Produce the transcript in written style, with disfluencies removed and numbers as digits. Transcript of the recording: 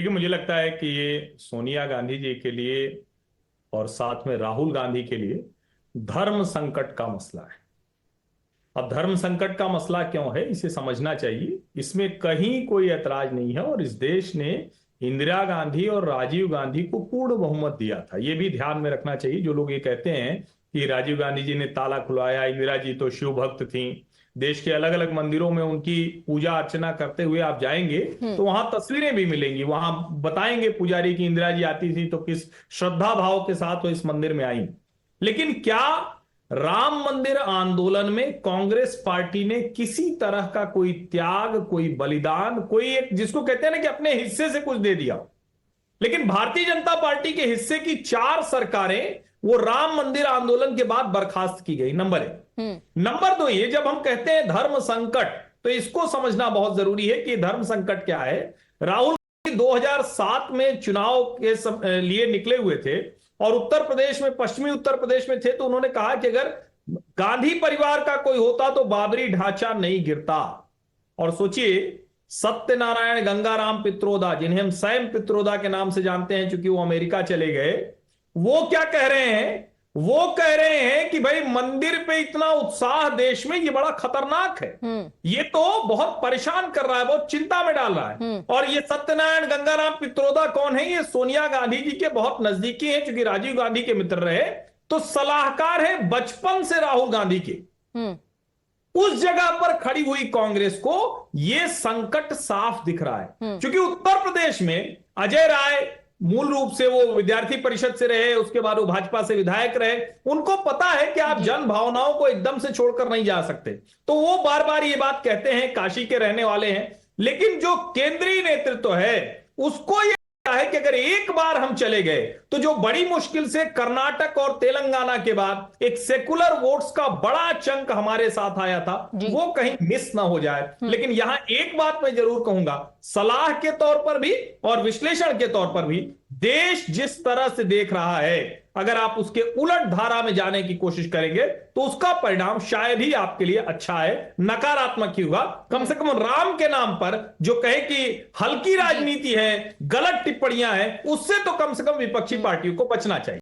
क्योंकि मुझे लगता है कि ये सोनिया गांधी जी के लिए और साथ में राहुल गांधी के लिए धर्म संकट का मसला है। अब धर्म संकट का मसला क्यों है इसे समझना चाहिए। इसमें कहीं कोई ऐतराज नहीं है और इस देश ने इंदिरा गांधी और राजीव गांधी को पूर्ण बहुमत दिया था। ये भी ध्यान में रखना चाहिए। जो लोग ये कहते हैं कि राजीव गांधी जी ने ताला खुलवाया, इंदिरा जी तो शिव भक्त थी, देश के अलग अलग मंदिरों में उनकी पूजा अर्चना करते हुए आप जाएंगे तो वहां तस्वीरें भी मिलेंगी। वहां बताएंगे पुजारी की इंदिरा जी आती थी तो किस श्रद्धा भाव के साथ वो इस मंदिर में आई। लेकिन क्या राम मंदिर आंदोलन में कांग्रेस पार्टी ने किसी तरह का कोई त्याग, कोई बलिदान, कोई एक जिसको कहते हैं ना कि अपने हिस्से से कुछ दे दिया? लेकिन भारतीय जनता पार्टी के हिस्से की 4 सरकारें वो राम मंदिर आंदोलन के बाद बर्खास्त की गई। नंबर 1। नंबर 2, ये जब हम कहते हैं धर्म संकट तो इसको समझना बहुत जरूरी है कि धर्म संकट क्या है। राहुल गांधी 2007 में चुनाव के लिए निकले हुए थे और उत्तर प्रदेश में, पश्चिमी उत्तर प्रदेश में थे, तो उन्होंने कहा कि अगर गांधी परिवार का कोई होता तो बाबरी ढांचा नहीं गिरता। और सोचिए, सत्यनारायण गंगाराम पित्रोदा, जिन्हें हम सैम पित्रोदा के नाम से जानते हैं क्योंकि वो अमेरिका चले गए, वो क्या कह रहे हैं? वो कह रहे हैं कि भाई मंदिर पे इतना उत्साह देश में, ये बड़ा खतरनाक है, ये तो बहुत परेशान कर रहा है, बहुत चिंता में डाल रहा है। और ये सत्यनारायण गंगाराम पित्रोदा कौन है? ये सोनिया गांधी जी के बहुत नजदीकी हैं, क्योंकि राजीव गांधी के मित्र रहे, तो सलाहकार है बचपन से राहुल गांधी के। उस जगह पर खड़ी हुई कांग्रेस को यह संकट साफ दिख रहा है, क्योंकि उत्तर प्रदेश में अजय राय मूल रूप से वो विद्यार्थी परिषद से रहे, उसके बाद वो भाजपा से विधायक रहे। उनको पता है कि आप जन भावनाओं को एकदम से छोड़कर नहीं जा सकते, तो वो बार बार ये बात कहते हैं, काशी के रहने वाले हैं। लेकिन जो केंद्रीय नेतृत्व है उसको ये है कि अगर एक बार हम चले गए तो जो बड़ी मुश्किल से कर्नाटक और तेलंगाना के बाद एक सेकुलर वोट्स का बड़ा चंक हमारे साथ आया था, वो कहीं मिस ना हो जाए। लेकिन यहां एक बात मैं जरूर कहूंगा, सलाह के तौर पर भी और विश्लेषण के तौर पर भी, देश जिस तरह से देख रहा है, अगर आप उसके उलट धारा में जाने की कोशिश करेंगे तो उसका परिणाम शायद ही आपके लिए अच्छा है, नकारात्मक ही होगा। कम से कम राम के नाम पर जो कहे कि हल्की राजनीति है, गलत टिप्पणियां हैं, उससे तो कम से कम विपक्षी पार्टियों को बचना चाहिए।